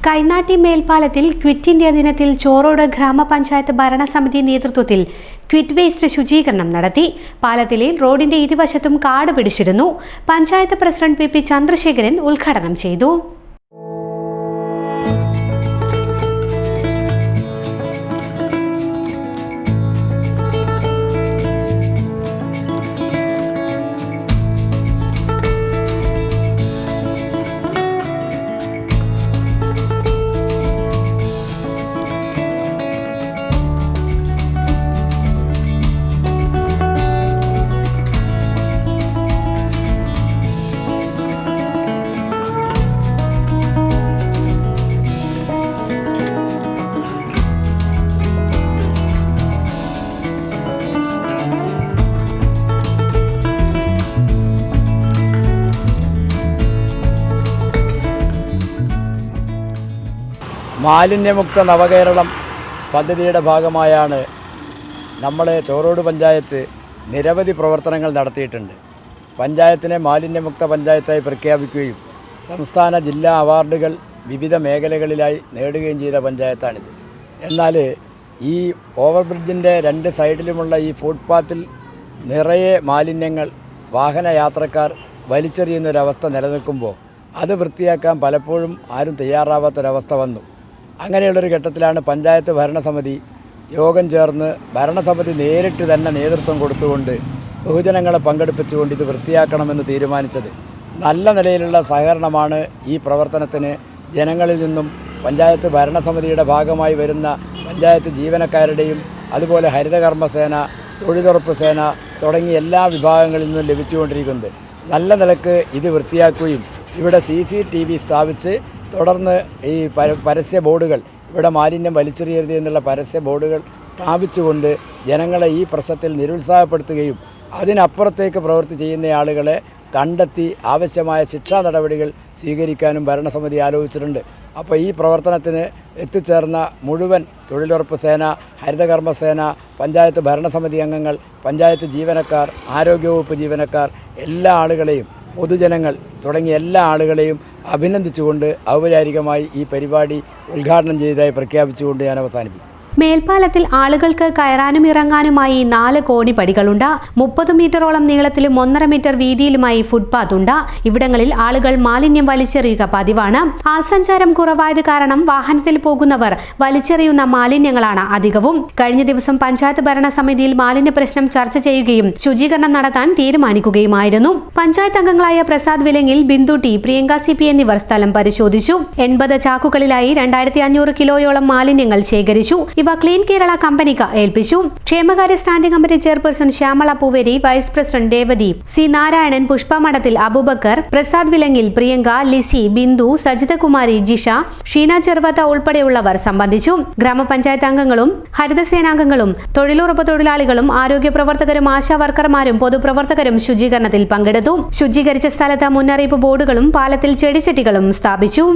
Kainatty മേൽപ്പാലത്തിൽ quit India ദിനത്തിൽ ചോറോട് ഗ്രാമപഞ്ചായത്ത് ഭരണസമിതി നേതൃത്വത്തിൽ ക്വിറ്റ് വേസ്റ്റ് ശുചീകരണം നടത്തി. പാലത്തിലെ റോഡിന്റെ ഇരുവശത്തും കാട് പിടിച്ചിരുന്നു. പഞ്ചായത്ത് പ്രസിഡന്റ് പി ചന്ദ്രശേഖരൻ ഉദ്ഘാടനം ചെയ്തു. മാലിന്യമുക്ത നവകേരളം പദ്ധതിയുടെ ഭാഗമായാണ് നമ്മുടെ ചോറോട് പഞ്ചായത്ത് നിരവധി പ്രവർത്തനങ്ങൾ നടത്തിയിട്ടുണ്ട്. പഞ്ചായത്തിനെ മാലിന്യമുക്ത പഞ്ചായത്തായി പ്രഖ്യാപിക്കുകയും സംസ്ഥാന ജില്ലാ അവാർഡുകൾ വിവിധ മേഖലകളിലായി നേടുകയും ചെയ്ത പഞ്ചായത്താണിത്. എന്നാൽ ഈ ഓവർബ്രിഡ്ജിൻ്റെ രണ്ട് സൈഡിലുമുള്ള ഈ ഫുട്പാത്തിൽ നിറയെ മാലിന്യങ്ങൾ വാഹനയാത്രക്കാർ വലിച്ചെറിയുന്നൊരവസ്ഥ നിലനിൽക്കുമ്പോൾ അത് വൃത്തിയാക്കാൻ പലപ്പോഴും ആരും തയ്യാറാവാത്തൊരവസ്ഥ വന്നു. അങ്ങനെയുള്ളൊരു ഘട്ടത്തിലാണ് പഞ്ചായത്ത് ഭരണസമിതി യോഗം ചേർന്ന് ഭരണസമിതി നേരിട്ട് തന്നെ നേതൃത്വം കൊടുത്തുകൊണ്ട് ബഹുജനങ്ങളെ പങ്കെടുപ്പിച്ചുകൊണ്ട് ഇത് വൃത്തിയാക്കണമെന്ന് തീരുമാനിച്ചത്. നല്ല നിലയിലുള്ള സഹകരണമാണ് ഈ പ്രവർത്തനത്തിന് ജനങ്ങളിൽ നിന്നും പഞ്ചായത്ത് ഭരണസമിതിയുടെ ഭാഗമായി വരുന്ന പഞ്ചായത്ത് ജീവനക്കാരുടെയും അതുപോലെ ഹരിതകർമ്മസേന, തൊഴിലുറപ്പ് സേന തുടങ്ങിയ എല്ലാ വിഭാഗങ്ങളിൽ നിന്നും ലഭിച്ചുകൊണ്ടിരിക്കുന്നത്. നല്ല നിലക്ക് ഇത് വൃത്തിയാക്കുകയും ഇവിടെ CCTV സ്ഥാപിച്ച് തുടർന്ന് ഈ പരസ്യ ബോർഡുകൾ, ഇവിടെ മാലിന്യം വലിച്ചെറിയരുത് എന്നുള്ള പരസ്യ ബോർഡുകൾ സ്ഥാപിച്ചുകൊണ്ട് ജനങ്ങളെ ഈ പ്രശ്നത്തിൽ നിരുത്സാഹപ്പെടുത്തുകയും അതിനപ്പുറത്തേക്ക് പ്രവൃത്തി ചെയ്യുന്ന ആളുകളെ കണ്ടെത്തി ആവശ്യമായ ശിക്ഷാ നടപടികൾ സ്വീകരിക്കാനും ഭരണസമിതി ആലോചിച്ചിട്ടുണ്ട്. അപ്പോൾ ഈ പ്രവർത്തനത്തിന് എത്തിച്ചേർന്ന മുഴുവൻ തൊഴിലുറപ്പ് സേന, ഹരിതകർമ്മസേന, പഞ്ചായത്ത് ഭരണസമിതി അംഗങ്ങൾ, പഞ്ചായത്ത് ജീവനക്കാർ, ആരോഗ്യവകുപ്പ് ജീവനക്കാർ, എല്ലാ ആളുകളെയും, പൊതുജനങ്ങൾ തുടങ്ങിയ എല്ലാ ആളുകളെയും അഭിനന്ദിച്ചുകൊണ്ട് ഔപചാരികമായി ഈ പരിപാടി ഉദ്ഘാടനം ചെയ്തതായി പ്രഖ്യാപിച്ചുകൊണ്ട് ഞാൻ അവസാനിപ്പിക്കും. മേൽപ്പാലത്തിൽ ആളുകൾക്ക് കയറാനും ഇറങ്ങാനുമായി 4 കോണിപ്പടികളുണ്ട്. 30 മീറ്ററോളം നീളത്തിലും 1.5 മീറ്റർ വീതിയിലുമായി ഫുട്പാത്ത് ഉണ്ട്. ഇവിടങ്ങളിൽ ആളുകൾ മാലിന്യം വലിച്ചെറിയുക പതിവാണ്. ആൾസഞ്ചാരം കുറവായത് കാരണം വാഹനത്തിൽ പോകുന്നവർ വലിച്ചെറിയുന്ന മാലിന്യങ്ങളാണ് അധികവും. കഴിഞ്ഞ ദിവസം പഞ്ചായത്ത് ഭരണസമിതിയിൽ മാലിന്യ പ്രശ്നം ചർച്ച ചെയ്യുകയും ശുചീകരണം നടത്താൻ തീരുമാനിക്കുകയുമായിരുന്നു. പഞ്ചായത്ത് അംഗങ്ങളായ പ്രസാദ് വിലങ്ങിൽ, ബിന്ദു ടി, പ്രിയങ്ക CP എന്നിവർ സ്ഥലം പരിശോധിച്ചു. 80 ചാക്കുകളിലായി 2500 കിലോയോളം മാലിന്യങ്ങൾ ശേഖരിച്ചു. ഇവ ക്ലീൻ കേരള കമ്പനിക്ക് ഏൽപ്പിച്ചു. ക്ഷേമകാര്യ standing committee chairperson Shyamala Pooveri, vice president Revathi, C Narayanan, Pushpa Madathil Aboobacker, Prasad വിലങ്ങിൽ, Priyanka, Lissy, Bindu, Sajithakumari, Jisha, Sheena Cheruvathur ഉൾപ്പെടെയുള്ളവർ സംബന്ധിച്ചു. ഗ്രാമപഞ്ചായത്ത് അംഗങ്ങളും ഹരിതസേനാംഗങ്ങളും തൊഴിലുറപ്പ് തൊഴിലാളികളും ആരോഗ്യ പ്രവർത്തകരും ആശാ വർക്കർമാരും പൊതുപ്രവർത്തകരും ശുചീകരണത്തിൽ പങ്കെടുത്തു. ശുചീകരിച്ച സ്ഥലത്ത് മുന്നറിയിപ്പ് ബോർഡുകളും പാലത്തിൽ ചെടിച്ചട്ടികളും സ്ഥാപിച്ചു.